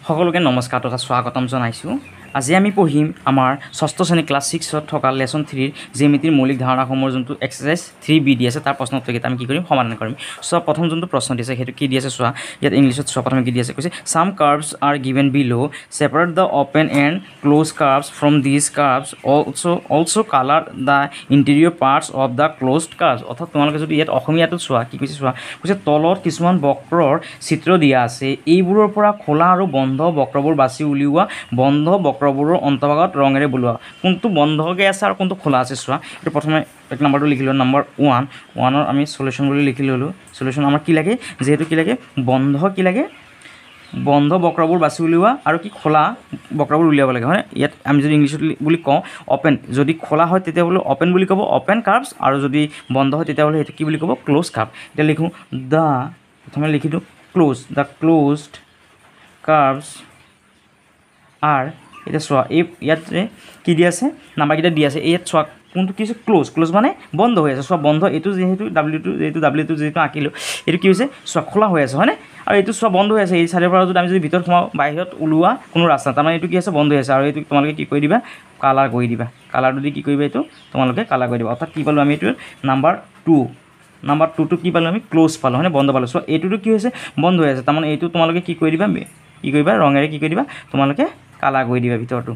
সকলোকে নমস্কাৰ তথা স্বাগতম জনাইছোঁ। আজি আমি পঢ়িম আমাৰ ষষ্ঠ শ্ৰেণী ক্লাছ 6ত থকা লেচন 3ৰ জ্যামিতিৰ মৌলিক ধাৰণাসমূহৰ যোনটো এক্সাৰচাইজ 3B দি আছে তাৰ প্ৰশ্ন উত্তৰকেইটা আমি কি কৰিম সমাধান কৰিম। চোৱা প্ৰথম যোনটো প্ৰশ্ন দিছে সেইটো কি দি আছে চোৱা, ইয়াত ইংলিছত চোৱা প্ৰথমে কি দি আছে কৈছে some curves are given below, separate the open and close curves from these curves also' colour the interior parts of the closed curves. অৰ্থাৎ তোমালোকে যদি ইয়াত অসমীয়াটোত চোৱা কি কৈছে চোৱা, কৈছে তলত কিছুমান বক্ৰৰ চিত্ৰ দিয়া আছে, এইবোৰৰ পৰা খোলা আৰু বন্ধ বক্ৰবোৰ বাছি উলিওৱা, বন্ধ বক্ৰবোৰৰ অন্তভাগত ৰঙেৰে বোলোৱা। কোনটো বন্ধকৈ আছে আৰু কোনটো খোলা আছে চোৱা। এইটো প্ৰথমে এক নম্বৰটো লিখিলোঁ, নম্বৰ 1ৰ আমি সলিউশ্যন বুলি লিখি ল'লোঁ। সলিউশ্যন আমাৰ কি লাগে, যিহেতু কি লাগে বন্ধ কি লাগে, বন্ধ বক্ৰবোৰ বাছি উলিওৱা আৰু কি খোলা বক্ৰবোৰ উলিয়াব লাগে হয়। ইয়াত আমি যদি ইংলিছত বুলি কওঁ অপেন, যদি খোলা হয় তেতিয়া বোলো অপেন বুলি ক'ব অপেন কাৰ্ভছ, আৰু যদি বন্ধ হয় তেতিয়াহ'লে সেইটো কি বুলি ক'ব ক্ল'জ কাৰ্ভ। এতিয়া লিখোঁ দ্য, প্ৰথমে লিখি দিওঁ ক্ল'জ, দ্য ক্ল'জড কাৰ্ভছ আৰ, এতিয়া চোৱা এই ইয়াত কি দি আছে নাম্বাৰকেইটা দি আছে, ইয়াত চোৱা কোনটো কি হৈছে ক্ল'জ, ক্ল'জ মানে বন্ধ হৈ আছে। চোৱা বন্ধ এইটো যিহেতু ডাব্লিউটো যিহেতু আঁকিলোঁ, এইটো কি হৈছে চোৱা খোলা হৈ আছে হয়নে, আৰু এইটো চোৱা বন্ধ হৈ আছে। এই চাইডৰ পৰা যদি আমি যদি ভিতৰত সোমাওঁ বাহিৰত ওলোৱা কোনো ৰাস্তা, তাৰমানে এইটো কি আছে বন্ধ হৈ আছে, আৰু এইটো তোমালোকে কি কৰি দিবা কালাৰ কৰি দিবা। কালাৰটো দি কি কৰিবা এইটো তোমালোকে কালাৰ কৰি দিবা। অৰ্থাৎ কি পালোঁ আমি এইটো নাম্বাৰ 2টো কি পালোঁ আমি ক্ল'জ পালোঁ হয়নে, বন্ধ পালোঁ। চোৱা এইটোতো কি হৈছে বন্ধ হৈ আছে, তাৰমানে এইটো তোমালোকে কি কৰি দিবা, কি কৰিবা ৰঙেৰে কি কৰি দিবা তোমালোকে কালাৰ কৰি দিবা ভিতৰটো।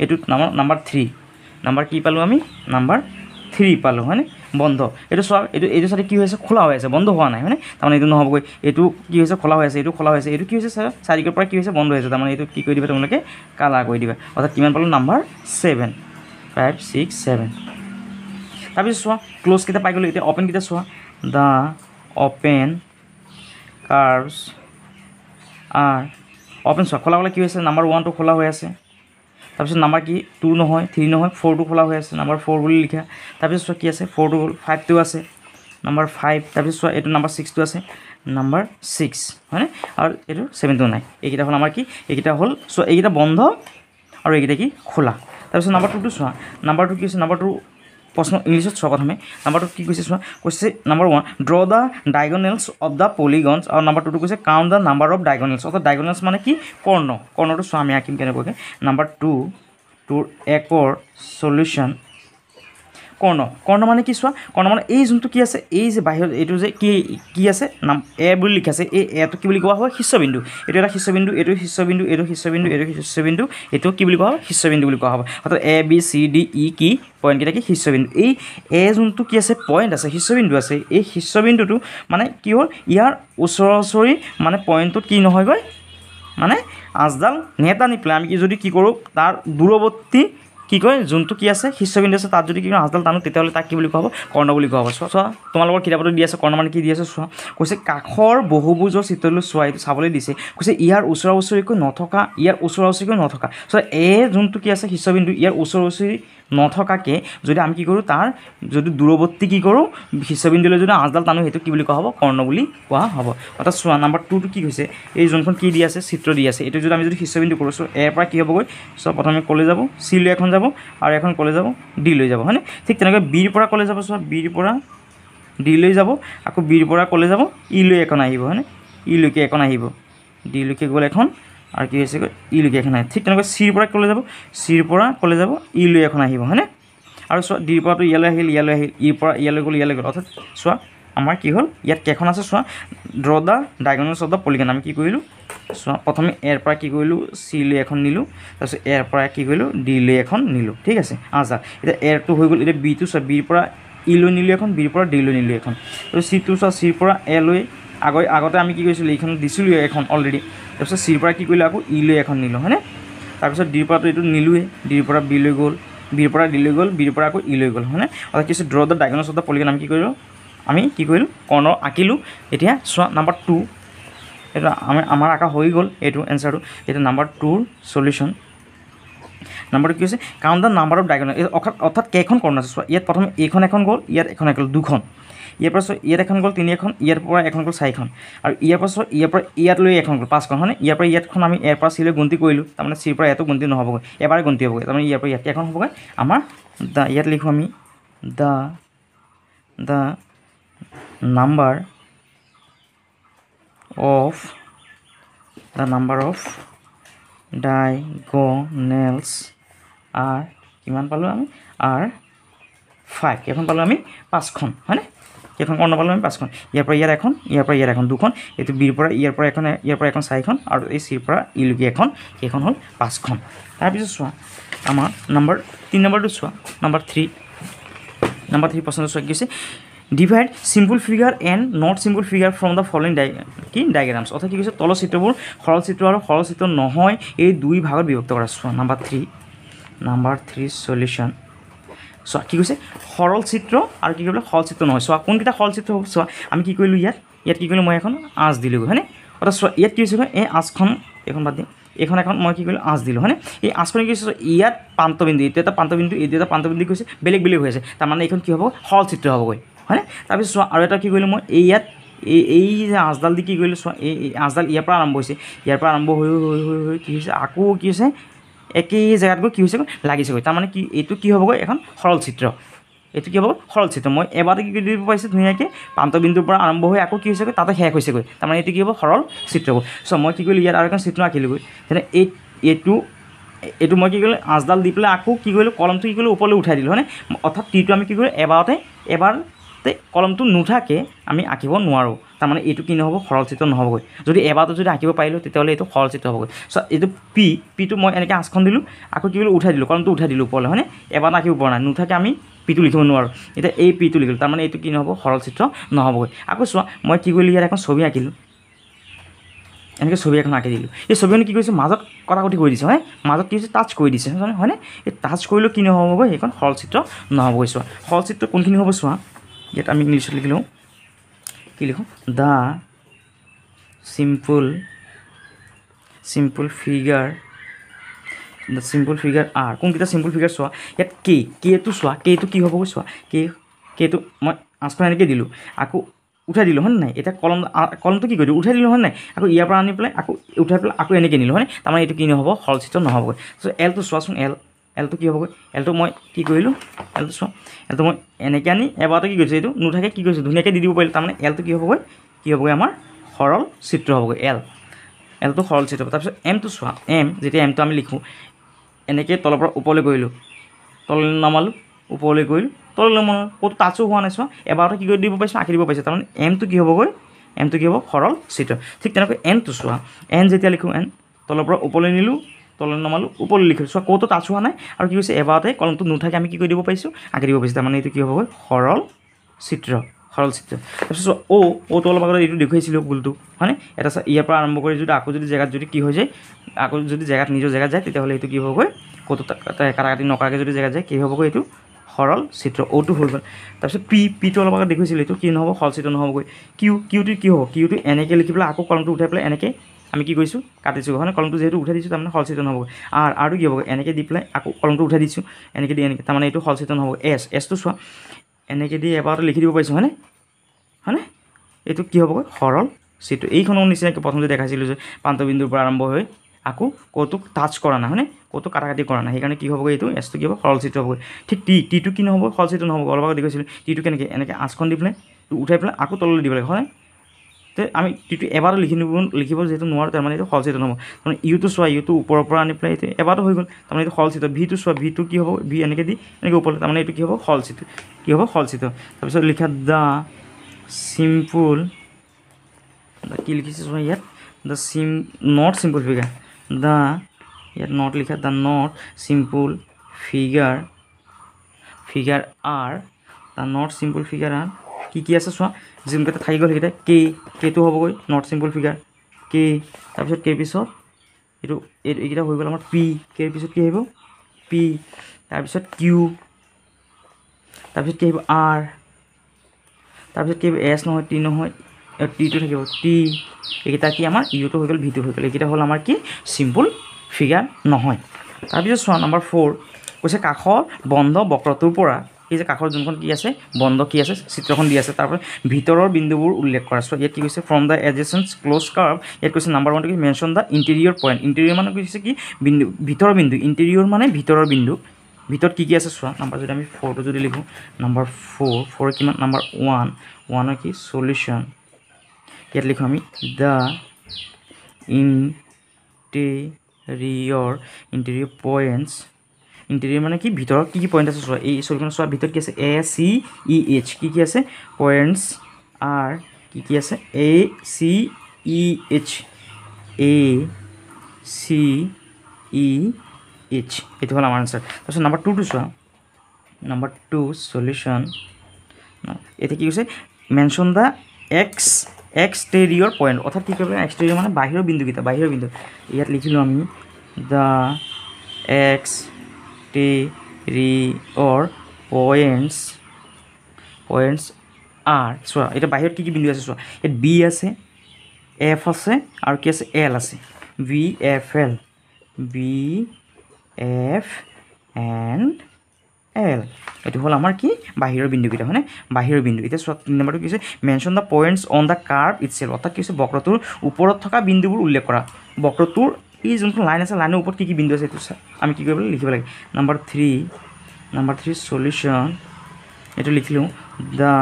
এইটো নাম্বাৰ 3, নাম্বাৰ কি পালোঁ আমি নাম্বাৰ 3 পালোঁ হয়নে, বন্ধ। এইটো চোৱা এইটো চাইডে কি হৈছে খোলা হৈ আছে, বন্ধ হোৱা নাই হয়নে, তাৰমানে এইটো নহ'বগৈ, এইটো কি হৈছে খোলা হৈ আছে, এইটো খোলা হৈ আছে, এইটো কি হৈছে চাৰিকৰ পৰা কি হৈছে বন্ধ হৈ আছে, তাৰমানে এইটো কি কৰি দিবা তোমালোকে কালাৰ কৰি দিবা। অৰ্থাৎ কিমান পালোঁ নাম্বাৰ 7, 5, 6, 7। তাৰপিছত চোৱা ক্ল'জকেইটা পাই গ'লোঁ। এতিয়া অপেনকেইটা চোৱা, দ্য অপেন কাৰ্ভছ আৰ, অপেন চোৱা খোলা হ'লে কি হৈছে নাম্বাৰ 1টো খোলা হৈ আছে, তাৰপিছত নাম্বাৰ কি 2 নহয় 3 নহয় 4টো খোলা হৈ আছে, নাম্বাৰ 4 বুলি লিখা। তাৰপিছত চোৱা কি আছে 4টো হ'ল, 5টো আছে নাম্বাৰ 5, তাৰপিছত চোৱা এইটো নাম্বাৰ 6টো আছে নাম্বাৰ 6 হয়নে, আৰু এইটো 7টো নাই। এইকেইটা হ'ল আমাৰ কি, এইকেইটা হ'ল চোৱা এইকেইটা বন্ধ আৰু এইকেইটা কি খোলা। তাৰপিছত নাম্বাৰ 2টো চোৱা, নাম্বাৰ 2 কি হৈছে, নাম্বাৰ 2 প্ৰশ্ন ইংলিছত চোৱা প্ৰথমে নাম্বাৰটো কি কৈছে চোৱা, কৈছে number 1 draw the diagonals of the polygons, আৰু নাম্বাৰ 2টো কৈছে count the number of diagonals. অৰ্থাৎ ডায়গনেলছ মানে কি কৰ্ণটো চোৱা আমি আঁকিম কেনেকুৱাকৈ। নাম্বাৰ 2টোৰ 1ৰ সলিউশ্যন, কৰ্ণ মানে কি চোৱা, কৰ্ণ মানে এই যোনটো কি আছে, এই যে বাহিৰত এইটো যে কি আছে নাম এ বুলি লিখা আছে, এই এটো কি বুলি কোৱা হয় শীৰ্ষবিন্দু। এইটো এটা শীৰ্ষবিন্দু, এইটো শীৰ্ষবিন্দু, এইটো শীৰ্ষবিন্দু, এইটো শীৰ্ষবিন্দু, এইটো কি বুলি কোৱা হয় শীৰ্ষবিন্দু বুলি কোৱা হ'ব। অৰ্থাৎ ABCDE কি পইণ্টকেইটা কি শীৰ্ষবিন্দু। এই যোনটো কি আছে পইণ্ট আছে শীৰ্ষবিন্দু আছে, এই শীৰ্ষবিন্দুটো মানে কি হ'ল ইয়াৰ ওচৰা-ওচৰি মানে পইণ্টটোত কি নহয়গৈ, মানে আঁচডাল নেটানি পেলাই আমি যদি কি কৰোঁ তাৰ দূৰৱৰ্তী কি কয় যোনটো কি আছে শীৰ্ষবিন্দু আছে তাত যদি কি আঁচডাল টানো তেতিয়াহ'লে তাক কি বুলি কোৱা হ'ব কৰ্ণ বুলি কোৱা হ'ব। চোৱা তোমালোকৰ কিতাপতো দি আছে কৰ্ণ মানে কি দি আছে চোৱা, কৈছে কাষৰ বহুভুজৰ চিত্ৰলৈ চোৱা, এইটো চাবলৈ দিছে, কৈছে ইয়াৰ ওচৰা-ওচৰিকৈ নথকা, ইয়াৰ ওচৰা-ওচৰিকৈ নথকা। চোৱা যোনটো কি আছে শীৰ্ষবিন্দু ইয়াৰ ওচৰা-ওচৰি নথকাকৈ যদি আমি কি কৰোঁ তাৰ যদি দূৰৱৰ্তী কি কৰোঁ শীৰ্ষবিন্দুলৈ যদি আঁচডাল টানো সেইটো কি বুলি কোৱা হ'ব কৰ্ণ বুলি কোৱা হ'ব। অৰ্থাৎ চোৱা নাম্বাৰ 2টো কি হৈছে, এই যোনখন কি দি আছে চিত্ৰ দি আছে, এইটো যদি আমি যদি শীৰ্ষবিন্দু কৰোঁ চোৱা এৰ পৰা কি হ'বগৈ, চোৱা প্ৰথমে ক'লৈ যাব চি লৈ এখন যাব, আৰু এখন ক'লৈ যাব ডি লৈ যাব হয়নে। ঠিক তেনেকৈ বিৰ পৰা ক'লৈ যাব চোৱা, বিৰ পৰা ডি লৈ যাব, আকৌ বিৰ পৰা ক'লৈ যাব ই লৈ এখন আহিব হয়নে, ই লৈকে এখন আহিব, ডি লৈকে গ'ল এখন, আৰু কি হৈছে ই লৈকে এখন আহিব। ঠিক তেনেকৈ চিৰ পৰা ক'লৈ যাব, চিৰ পৰা ক'লৈ যাব ই লৈ এখন আহিব হয়নে, আৰু চোৱা ডিৰ পৰাতো ইয়ালৈ আহিল, ইৰ পৰা ইয়ালৈ গ'ল, অৰ্থাৎ চোৱা আমাৰ কি হ'ল ইয়াত কেইখন আছে চোৱা, draw the diagonals of the polygon. আমি কি কৰিলোঁ চোৱা প্ৰথমে এৰ পৰা কি কৰিলোঁ চি লৈ এখন নিলোঁ, তাৰপিছত এৰ পৰা কি কৰিলোঁ ডি লৈ এখন নিলোঁ, ঠিক আছে আচ্ছা। এতিয়া এৰটো হৈ গ'ল, এতিয়া বিটো চোৱা বিৰ পৰা ই লৈ নিলোঁ এখন, বিৰ পৰা ডি লৈ নিলোঁ এখন, তাৰপিছত চিটো চোৱা চিৰ পৰা এ লৈ আগতে আমি কি কৰিছিলোঁ এইখন দিছিলোঁ এখন অলৰেডি, তাৰপিছত চিৰ পৰা কি কৰিলোঁ আকৌ ই লৈ এখন নিলোঁ হয়নে, তাৰপিছত ডিৰ পৰাটো এইটো নিলোঁৱে, ডিৰ পৰা বি লৈ গ'ল, বিৰ পৰা ডি লৈ গ'ল, বিৰ পৰা আকৌ ই লৈ গ'ল হয়নে। অৰ্থাৎ কি হৈছে draw the diagonals of the polygon. আমি কি কৰিলোঁ কৰ্ণ আঁকিলোঁ। এতিয়া চোৱা নাম্বাৰ 2 এইটো আমাৰ আঁকা হৈ গ'ল এইটো এনচাৰটো। এতিয়া নাম্বাৰ 2ৰ সলিউশ্যন, নাম্বাৰটো কি হৈছে count the number of diagonal, অৰ্থাৎ কেইখন কৰ্ণ আছে চোৱা, ইয়াত প্ৰথমে এইখন এখন গ'ল, ইয়াত এখন গ'ল 2খন, ইয়াৰ পৰা চোৱা ইয়াত এখন গ'ল 3 এখন, ইয়াৰ পৰা এখন গ'ল 4খন, আৰু ইয়াৰ পৰা চোৱা ইয়াৰ পৰা ইয়াত লৈ এখন গ'ল 5খন হয়নে। ইয়াৰ পৰা ইয়াতখন আমি এৰ পৰা চিলৈ গন্তি কৰিলোঁ, তাৰমানে চিৰ পৰা ইয়াতো গন্তি নহ'বগৈ, এবাৰে গন্তি হ'বগৈ, তাৰমানে ইয়াৰ পৰা ইয়াত এখন হ'বগৈ আমাৰ ইয়াত লিখোঁ আমি দ্য নাম্বাৰ অফ ডাইগনেলছ আৰ কিমান পালোঁ আমি আৰ 5 কেইখন পালোঁ আমি 5খন হয়নে কেইখন কৰ্ণ পালোঁ আমি 5খন ইয়াৰ পৰা ইয়াৰ এখন ইয়াৰ পৰা ইয়াৰ এখন 2খন এইটো বিৰ পৰা ইয়াৰ পৰা এখন 4খন আৰু এই চিৰ পৰা ইলৈকে এখন সেইখন হ'ল 5খন তাৰপিছত চোৱা আমাৰ নম্বৰ 3 নম্বৰটো চোৱা নম্বৰ 3 প্ৰশ্নটো চোৱা কি হৈছে divide simple figure and not simple figure from the following diagrams অৰ্থাৎ কি কৈছে তলৰ চিত্ৰবোৰ সৰল চিত্ৰ আৰু সৰল চিত্ৰ নহয় এই দুই ভাগত বিভক্ত কৰা চোৱা নম্বৰ 3 সলিউশ্যন চোৱা কি কৈছে সৰল চিত্ৰ আৰু কি কৰিলে সৰল চিত্ৰ নহয় চোৱা কোনকেইটা সৰল চিত্ৰ হ'ব চোৱা আমি কি কৰিলোঁ ইয়াত কি কৰিলোঁ মই এখন আঁচ দিলোঁ হয়নে অৰ্থাৎ চোৱা ইয়াত কি হৈছে এই আঁচখন এইখন বাদ দিম এখন মই কি কৰিলোঁ আঁচ দিলোঁ হয়নে এই আঁচখন কি হৈছে ইয়াত প্ৰান্তবিন্দু এইটো এটা প্ৰান্তবিন্দু এইটো এটা প্ৰান্তবিন্দু কৈছে বেলেগ হৈ আছে তাৰমানে এইখন কি হ'ব সৰল চিত্ৰ হ'বগৈ হয়নে তাৰপিছত চোৱা আৰু এটা কি কৰিলোঁ মই এই ইয়াত এই যে আঁচডাল দি কি কৰিলোঁ চোৱা এই আঁচডাল ইয়াৰ পৰা আৰম্ভ হৈছে ইয়াৰ পৰা আৰম্ভ হৈ কি হৈছে আকৌ কি হৈছে একেই জেগাত গৈ কি হৈছেগৈ লাগিছেগৈ তাৰমানে কি এইটো কি হ'বগৈ এখন সৰল চিত্ৰ এইটো কি হ'ব সৰল চিত্ৰ মই এবাৰতে কি কৰি দিব পাৰিছোঁ ধুনীয়াকৈ প্ৰান্তবিন্দুৰ পৰা আৰম্ভ হৈ আকৌ কি হৈছেগৈ তাতে শেষ হৈছেগৈ তাৰমানে এইটো কি হ'ব সৰল চিত্ৰ হ'ব চ' মই কি কৰিলোঁ ইয়াত আৰু এখন চিত্ৰ আঁকিলোগৈ তেনে এইটো মই কি কৰিলোঁ আঁচডাল দি পেলাই আকৌ কি কৰিলোঁ কলমটো কি কৰিলোঁ ওপৰলৈ উঠাই দিলোঁ হয়নে অৰ্থাৎ টিটো আমি কি কৰিলোঁ এবাৰতে কলমটো নুঠাকৈ আমি আঁকিব নোৱাৰোঁ তাৰমানে এইটো কি নহ'ব সৰল চিত্ৰ নহ'বগৈ যদি এবাৰতে যদি আঁকিব পাৰিলোঁ তেতিয়াহ'লে এইটো সৰল চিত্ৰ হ'বগৈ চ' এইটো পিটো মই এনেকৈ আঁচখন দিলোঁ আকৌ কি কৰিলোঁ উঠাই দিলোঁ কলমটো উঠাই দিলোঁ ওপৰলৈ হয়নে এবাৰতে আঁকিব পৰা নাই নুঠাকৈ আমি পিটো লিখিব নোৱাৰোঁ এতিয়া এই পিটো লিখিলোঁ তাৰমানে এইটো কি নহ'ব সৰল চিত্ৰ নহ'বগৈ আকৌ চোৱা মই কি কৰিলোঁ ইয়াত এখন ছবি আঁকিলোঁ এনেকৈ ছবি এখন আঁকি দিলোঁ এই ছবিখনে কি কৰিছে মাজত কটাকটি কৰি দিছে হয় মাজত কি হৈছে টাচ কৰি দিছে হয়নে এই টাচ কৰিলেও কি নহ'বগৈ সেইখন সৰল চিত্ৰ নহ'বগৈ চোৱা সৰল চিত্ৰ কোনখিনি হ'ব চোৱা ইয়াত আমি ইংলিছত লিখিলোঁ কি লিখোঁ দ্য চিম্পল ফিগাৰ আৰ কোনকেইটা চিম্পল ফিগাৰ চোৱা ইয়াত কেটো চোৱা কেটো কি হ'বগৈ চোৱা কেটো মই আঁচখন এনেকৈ দিলোঁ আকৌ উঠাই দিলোঁ হয় নাই এতিয়া কলমটো কি কৰিলোঁ উঠাই দিলোঁ হয় নাই আকৌ ইয়াৰ পৰা আনি পেলাই আকৌ উঠাই পেলাই আকৌ এনেকৈ নিলোঁ হয় তাৰমানে এইটো কি নহ'ব সৰল চিত্ৰ নহ'বগৈ চ' এলটো চোৱাচোন এলটো কি হ'বগৈ এলটো মই কি কৰিলোঁ এলটো চোৱা এলটো মই এনেকৈ আনি এবাৰতে কি কৰিছোঁ এইটো নুঠাকৈ কি কৰিছোঁ ধুনীয়াকৈ দি দিব পাৰিলোঁ তাৰমানে এলটো কি হ'বগৈ আমাৰ সৰল চিত্ৰ হ'বগৈ এলটো সৰল চিত্ৰ তাৰপিছত এমটো চোৱা যেতিয়া এমটো আমি লিখোঁ এনেকৈ তলৰ পৰা ওপৰলৈ কৰিলোঁ তললৈ নমালোঁ ওপৰলৈ কৰিলোঁ তললৈ নমালোঁ ক'তো টাচো হোৱা নাই চোৱা এবাৰতে কি কৰি দিব পাৰিছোঁ আঁকি দিব পাৰিছোঁ তাৰমানে এমটো কি হ'বগৈ কি হ'ব সৰল চিত্ৰ ঠিক তেনেকৈ এনটো চোৱা যেতিয়া লিখোঁ তলৰ পৰা ওপৰলৈ নিলোঁ তললৈ নমালোঁ ওপৰলৈ লিখিলোঁ চোৱা ক'তো টাচ হোৱা নাই আৰু কি হৈছে এবাৰতে কলমটো নুঠাকৈ আমি কি কৰি দিব পাৰিছোঁ আঁকি দিব পাৰিছোঁ তাৰমানে এইটো কি হ'বগৈ সৰল চিত্ৰ তাৰপিছত অ'টো অলপ আগতে এইটো দেখুৱাইছিলোঁ গোলটো হয়নে এটা ইয়াৰ পৰা আৰম্ভ কৰি যদি আকৌ যদি জেগাত যদি কি হৈ যায় আকৌ যদি নিজৰ জেগাত যায় তেতিয়াহ'লে এইটো কি হ'বগৈ ক'তো কাটাকাটি নকৰাকৈ যদি জেগাত যায় কি হ'বগৈ এইটো সৰল চিত্ৰ অ'টো হৈ গ'ল তাৰপিছত পিটো অলপ আগত দেখুৱাইছিলোঁ এইটো কি নহ'ব সৰল চিত্ৰ নহ'বগৈ কিউটো কি হ'ব কিউটো এনেকৈ লিখি পেলাই আকৌ কলমটো উঠাই পেলাই এনেকৈ আমি কি কৰিছোঁ কাটিছোঁ হয়নে কলমটো যিহেতু উঠাই দিছোঁ তাৰমানে সৰল চিত্ৰ নহ'বগৈ আৰটো কি হ'বগৈ এনেকৈ দি পেলাই আকৌ কলমটো উঠাই দিছোঁ এনেকৈ তাৰমানে এইটো সৰল চিত্ৰ নহ'ব এছটো চোৱা এনেকৈ দি এবাৰতে লিখি দিব পাৰিছোঁ হয়নে এইটো কি হ'বগৈ সৰল চিত্ৰ এইখনৰ নিচিনাকৈ প্ৰথম যে দেখাইছিলোঁ যে প্ৰান্তবিন্দুৰ পৰা আৰম্ভ হৈ আকৌ ক'তো টাচ কৰা নাই হয়নে ক'তো কাটাকাটি কৰা নাই সেইকাৰণে কি হ'বগৈ এইটো এছটো কি হ'ব সৰল চিত্ৰ হ'বগৈ ঠিক টিটো কি নহ'ব সৰল চিত্ৰ নহ'ব অলপ আগত দেখুৱাইছিলোঁ টিটো কেনেকৈ এনেকৈ আঁচখন দি পেলাই উঠাই পেলাই আকৌ তললৈ দিব লাগে হয় তে আমি টিটো এবাৰতে লিখিব যিহেতু নোৱাৰোঁ তাৰমানে এইটো সৰল চিত্ৰ নহ'ব তাৰমানে ইউটো চোৱা ইউটো ওপৰৰ পৰা আনি পেলাই এইটো এবাৰতে হৈ গ'ল তাৰমানে এইটো সৰল চিত্ৰ ভিটো চোৱা ভিটো কি হ'ব ভি এনেকৈ দি এনেকৈ ওপৰলৈ তাৰমানে এইটো কি হ'ব সৰল চিত্ৰ তাৰপিছত লিখা দ্য চিম্পল কি লিখিছে চোৱা ইয়াত নট চিম্পল ফিগাৰ ইয়াত নট লিখা the not simple figure R কি আছে চোৱা যোনকেইটা থাকি গ'ল সেইকেইটা কেটো হ'বগৈ নট চিম্পল ফিগাৰ তাৰপিছত কেৰ পিছত এইকেইটা হৈ গ'ল আমাৰ কেৰ পিছত কি আহিব তাৰপিছত কিউ তাৰপিছত কি আহিব আৰ তাৰপিছত কি আহিব এছ নহয় টি নহয় টিটো থাকিব এইকেইটা কি আমাৰ ইউটো হৈ গ'ল ভিটো হৈ গ'ল এইকেইটা হ'ল আমাৰ কি চিম্পল ফিগাৰ নহয় তাৰপিছত চোৱা নম্বৰ 4 কৈছে কাষৰ বন্ধ বক্ৰটোৰ পৰা এই যে কাষৰ যোনখন কি আছে বন্ধ কি আছে চিত্ৰখন দি আছে তাৰপৰা ভিতৰৰ বিন্দুবোৰ উল্লেখ কৰা চোৱা ইয়াত কি কৈছে ফ্ৰম দ্য এডজেচেণ্ট ক্ল'জ কাৰ্ভ ইয়াত কৈছে নম্বৰ 1 কি mention the interior point interior মানে কৈছে কি ভিতৰৰ বিন্দু ইণ্টেৰিয়ৰ মানে ভিতৰৰ বিন্দু ভিতৰত কি আছে চোৱা নম্বৰ যদি আমি 4টো যদি লিখোঁ নম্বৰ 4 কিমান নম্বৰ 1 কি সলিউশ্যন ইয়াত লিখোঁ আমি the interior interior points interior মানে কি ভিতৰত কি পইণ্ট আছে চোৱা এই ছবিখন চোৱা ভিতৰত কি আছে ACEH কি আছে পইণ্টছ আৰ কি আছে ACEH এইটো হ'ল আমাৰ আনচাৰ তাৰপিছত নাম্বাৰ 2টো চোৱা নাম্বাৰ 2 সলিউশ্যন এতিয়া কি কৈছে মেনশ্যন দ্য এক্সটেৰিয়ৰ পইণ্ট অৰ্থাৎ কি কৰিব এক্সটেৰিয়ৰ মানে বাহিৰৰ বিন্দুকেইটা বাহিৰৰ বিন্দু ইয়াত লিখিলোঁ আমি দ্য এক্সটেৰিয়ৰ পইণ্টছ আৰ চোৱা এতিয়া বাহিৰত কি বিন্দু আছে চোৱা ইয়াত বি আছে এফ আছে আৰু কি আছে এল আছে VFL BF and L এইটো হ'ল আমাৰ কি বাহিৰৰ বিন্দুকেইটা হয়নে বাহিৰৰ বিন্দু এতিয়া চোৱা 3 নম্বৰটো কি হৈছে mention the points on the curve itself অৰ্থাৎ কি হৈছে বক্ৰটোৰ ওপৰত থকা বিন্দুবোৰ উল্লেখ কৰা বক্ৰটোৰ এই যোনখন লাইন আছে লাইনৰ ওপৰত কি বিন্দু আছে এইটো আমি কি কৰিব লিখিব লাগে নাম্বাৰ 3 সলিউশ্যন এইটো লিখিলোঁ দ্য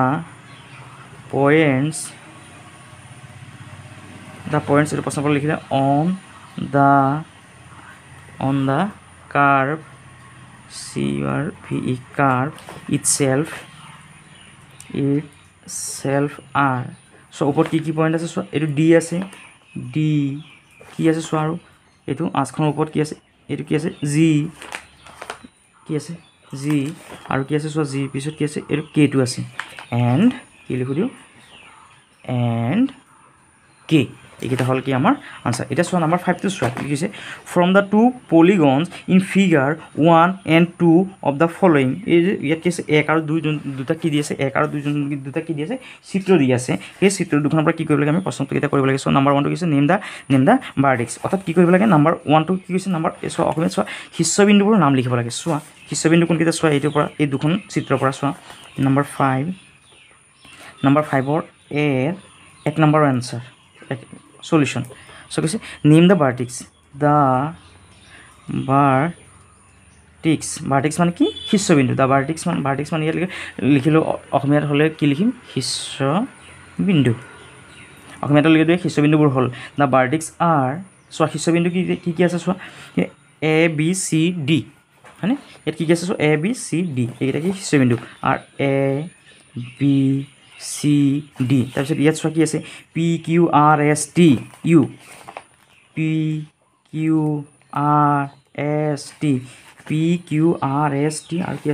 পইণ্টছ এইটো প্ৰশ্ন পত্ৰ লিখিলে on the curve curve itself are so ওপৰত কি পইণ্ট আছে চোৱা এইটো ডি আছে ডি কি আছে চোৱা আৰু এইটো আঁচখনৰ ওপৰত কি আছে এইটো কি আছে জি কি আছে জি আৰু কি আছে চোৱা জি পিছত কি আছে এইটো কেটো আছে এণ্ড কি লিখি দিওঁ এণ্ড কে এইকেইটা হ'ল কি আমাৰ আনচাৰ এতিয়া চোৱা নাম্বাৰ 5টো চোৱা কি কৈছে from the 2 polygons in figure 1 and 2 of the following এই যে ইয়াত কি আছে 1 আৰু 2 দুটা কি দি আছে 1 আৰু 2 দুটা কি দি আছে চিত্ৰ দি আছে সেই চিত্ৰ দুখনৰ পৰা কি কৰিব লাগে আমি প্ৰশ্নটো কেইটা কৰিব লাগে চ' নাম্বাৰ 1টো কৈছে নেম দা ভাৰ্টেক্স অৰ্থাৎ কি কৰিব লাগে নাম্বাৰ 1টো কি কৈছে নাম্বাৰ চোৱা অসমীয়াত চোৱা শীৰ্ষবিন্দুবোৰ নাম লিখিব লাগে চোৱা শীৰ্ষবিন্দু কোনকেইটা চোৱা এইটোৰ পৰা এই দুখন চিত্ৰৰ পৰা চোৱা নাম্বাৰ 5ৰ এক নম্বৰৰ এনচাৰ solution so কৈছে name the vertex মানে কি শীৰ্ষবিন্দু the vertex মানে ইয়াত লিখিলোঁ অসমীয়াত হ'লে কি লিখিম শীৰ্ষবিন্দু অসমীয়াত লিখি দিয়ে শীৰ্ষবিন্দুবোৰ হ'ল the vertex are চোৱা শীৰ্ষবিন্দু কি আছে চোৱা ABCD হয়নে ইয়াত কি আছে চোৱা ABCD এইকেইটা কি শীৰ্ষবিন্দু আৰু ABCD তাৰপিছত ইয়াত চোৱা কি আছে PQRST U PQRST আৰু কি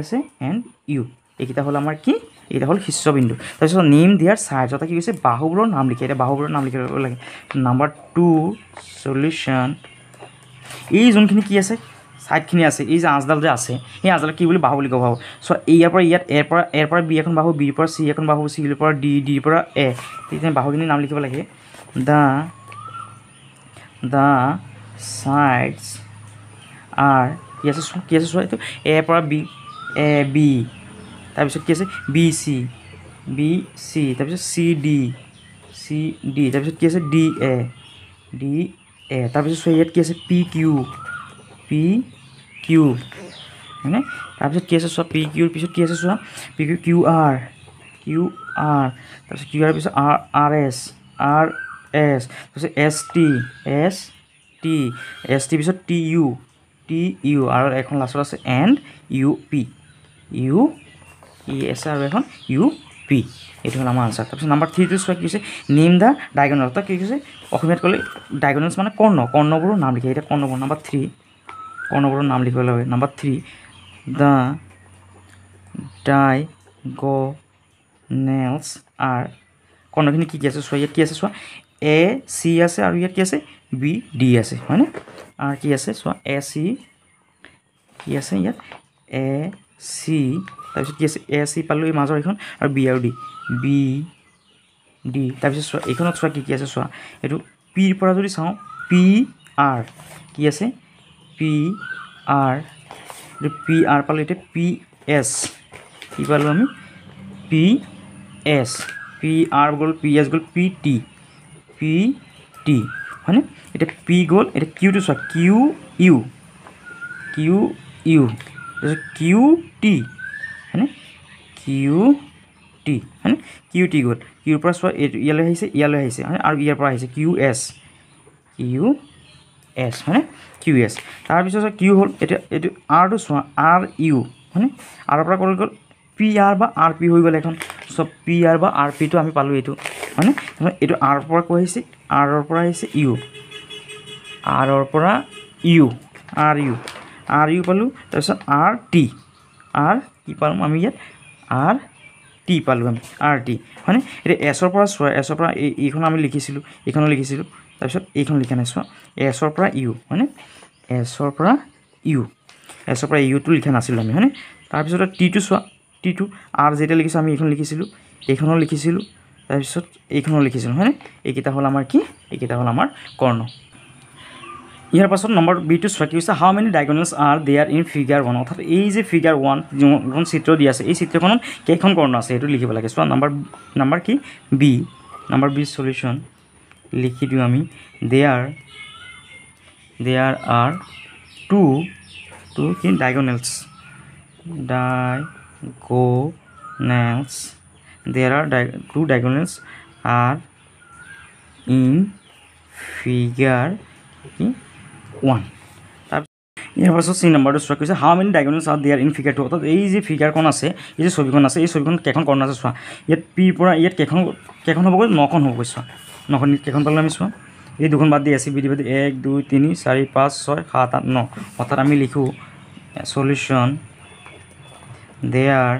আছে এণ্ড U এইকেইটা হ'ল আমাৰ কি এইকেইটা হ'ল শীৰ্ষবিন্দু তাৰপিছত নেম দিয়াৰ চাইজ অৰ্থাৎ কি কৈছে বাহুবোৰৰ নাম লিখে এতিয়া বাহুবোৰৰ নাম লিখিব লাগে নাম্বাৰ 2 সলিউশ্যন এই যোনখিনি কি আছে সাইডখিনি আছে এই যে আঁচডাল যে আছে সেই আঁচডাল কি বুলি বাহু বুলি ক'ব চ' ইয়াৰ পৰা ইয়াত এৰ পৰা বি এখন বাহু বিৰ পৰা চি এখন বাহু চিৰ পৰা ডিৰ পৰা এ তেতিয়া বাহুখিনিৰ নাম লিখিব লাগে দ্য সাইডছ আৰ কি আছে চোৱা এইটো এ পৰা বি এ বি তাৰপিছত কি আছে বি চি তাৰপিছত চি ডি তাৰপিছত কি আছে ডি এ তাৰপিছত চোৱা ইয়াত কি আছে পি কিউ হয়নে তাৰপিছত কি আছে চোৱা পি কিউৰ পিছত কি আছে চোৱা কিউ আৰ তাৰপিছত কিউ আৰ পিছত আৰ এছ তাৰপিছত এছ টি পিছত টি ইউ আৰু এখন লাষ্টত আছে এণ্ড ইউ পি আছে আৰু এখন ইউ পি এইটো হ'ল আমাৰ আনচাৰ তাৰপিছত নাম্বাৰ 3টো চোৱা কি হৈছে নেম দ্য ডায়গনেল অৰ্থাৎ কি কৈছে অসমীয়াত ক'লে ডায়গনেলছ মানে কৰ্ণবোৰৰ নাম লিখে এতিয়া কৰ্ণবোৰ নাম্বাৰ 3 কৰ্ণবোৰৰ নাম লিখিব লাগে নাম্বাৰ 3 দ্য ডায়গনেলছ আৰ কৰ্ণখিনি কি আছে চোৱা ইয়াত কি আছে চোৱা এ চি আছে আৰু ইয়াত কি আছে বি ডি আছে হয়নে আৰু কি আছে চোৱা এ চি কি আছে ইয়াত এ চি তাৰপিছত কি আছে এ চি পালোঁ এই মাজৰ এইখন আৰু বি আৰু বি ডি তাৰপিছত চোৱা এইখনত চোৱা কি আছে চোৱা এইটো পিৰ পৰা যদি চাওঁ পি আৰ কি আছে পি আৰ পালোঁ এতিয়া পি এছ কি পালোঁ আমি পি এছ পি আৰ গ'ল পি এছ গ'ল পি টি হয়নে এতিয়া পি গ'ল এতিয়া কিউটো চোৱা কিউ তাৰপিছত কিউ টি হয়নে কিউ টি গ'ল কিউৰ পৰা চোৱা এইটো ইয়ালৈ আহিছে হয়নে আৰু ইয়াৰ পৰা আহিছে কিউ এছ হয়নে কিউ এছ তাৰপিছত কিউ হ'ল এতিয়া এইটো আৰটো চোৱা আৰ ইউ হয়নে আৰৰ পৰা কৰি গ'ল পি আৰ বা আৰ পি হৈ গ'ল এখন চব পি আৰ বা আৰ পিটো আমি পালোঁ এইটো হয়নে এইটো আৰৰ পৰা কৈ আহিছে আৰৰ পৰা আহিছে ইউ আৰৰ পৰা ইউ আৰ ইউ পালোঁ তাৰপিছত আৰ টি আৰ কি পালোঁ আমি ইয়াত আৰ টি পালোঁ আমি আৰ টি হয়নে এতিয়া এছৰ পৰা চোৱা এছৰ পৰা এইখন আমি লিখিছিলোঁ এইখনো লিখিছিলোঁ তাৰপিছত এইখন লিখা নাই চোৱা এছৰ পৰা ইউ হয়নে এছৰ পৰা ইউটো লিখা নাছিলোঁ আমি হয়নে তাৰপিছত টিটো চোৱা টিটো আৰ যেতিয়া লিখিছোঁ আমি এইখন লিখিছিলোঁ এইখনো লিখিছিলোঁ তাৰপিছত এইখনো লিখিছিলোঁ হয়নে এইকেইটা হ'ল আমাৰ কি এইকেইটা হ'ল আমাৰ কৰ্ণ ইয়াৰ পাছত নম্বৰ বিটো চোৱা কি হৈছে how many diagonals are there in figure 1 অৰ্থাৎ এই যে ফিগাৰ 1 যোনখন চিত্ৰ দিয়া আছে এই চিত্ৰখনত কেইখন কৰ্ণ আছে সেইটো লিখিব লাগে চোৱা নম্বৰ কি বি নম্বৰ বি সলিউশ্যন লিখি দিওঁ আমি দেয়াৰ আৰ টু কি ডায়গনেলছ there are two diagonals are in figure 1 ইয়াৰ পাছত চি নম্বৰটো চোৱা কৈছে how many diagonals are there in figure 2 অৰ্থাৎ এই যে ফিগাৰখন আছে এই যে ছবিখন আছে এই ছবিখনত কেইখন কৰ্ণ আছে চোৱা ইয়াত পিৰ পৰা ইয়াত কেইখন হ'বগৈ 9খন হ'বগৈ চোৱা 9খন কেইখন পালোঁ আমি চোৱা এই দুখন বাদ দি আছে বিধি 1 2 3 4 5 6 7 8 9 অৰ্থাৎ আমি লিখোঁ সলিউশ্যন there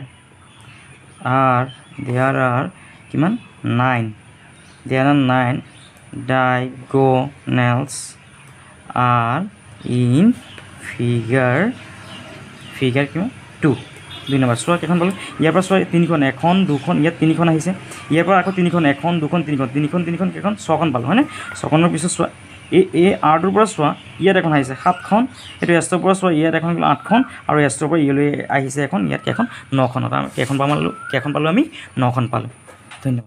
are কিমান 9 diagonals are in figure কিমান 2 2 নম্বৰ চোৱা কেইখন পালোঁ ইয়াৰ পৰা চোৱা তিনিখন এখন দুখন ইয়াত তিনিখন আহিছে ইয়াৰ পৰা আকৌ তিনিখন এখন দুখন তিনিখন কেইখন 6খন পালোঁ হয়নে 6খনৰ পিছত চোৱা এই আৰটোৰ পৰা চোৱা ইয়াত এখন আহিছে 7খন এইটো এছটোৰ পৰা চোৱা ইয়াত এখন 8খন আৰু এছটোৰ পৰা ইয়ালৈ আহিছে এখন ইয়াত কেইখন 9খন কেইখন পালোঁ আমি 9খন পালোঁ ধন্যবাদ।